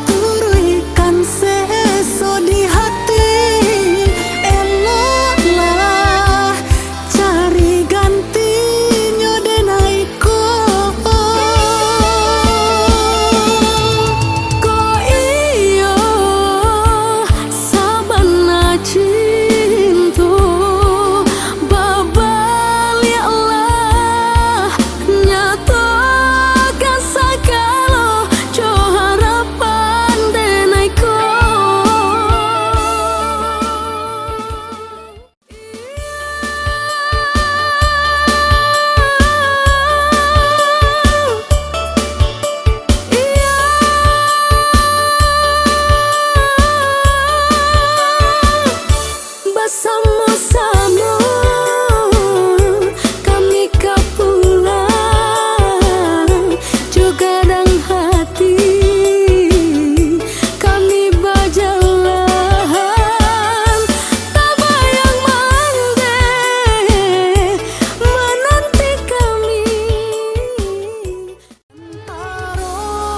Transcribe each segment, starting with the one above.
Turuikan seso di hati, eloklah cari ganti nyodenaiko. Ko iyo sabana cinta babal ya Allah nyata kasagalo jo harapan denaiko. Bersama-sama kami kepulang juga dang hati kami berjalan tak bayang mande menanti kami tarogala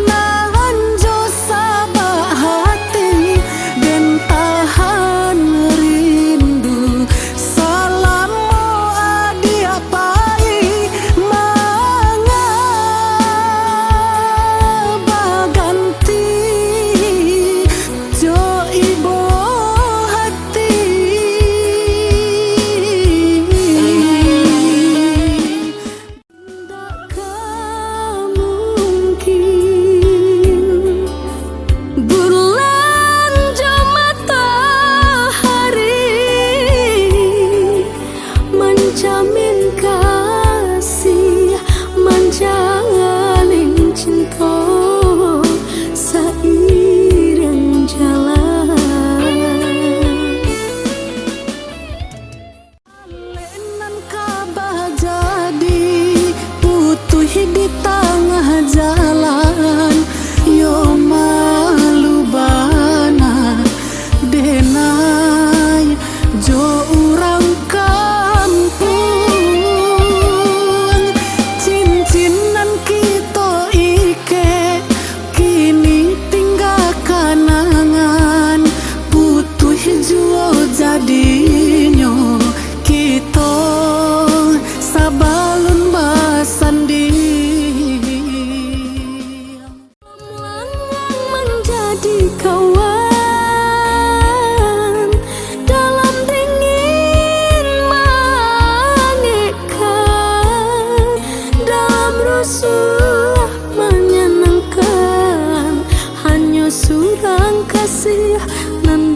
nahan jo sabah hati dan tahan rindu salamo adi apai manga baganti jo ibu hati tak mungkin bulan jo matahari menjamin kasih menjalin cinta seiring jalan. Alenan kabah jadi putuh di tengah jalan yo malu bana denai jo urang kampung cincinan kita ike kini tinggal kanangan putuh juo jadinyo kita sabalun basandi menjadi kawan dalam dingin mengikat dalam rusuh menyenangkan hanya surang kasih nan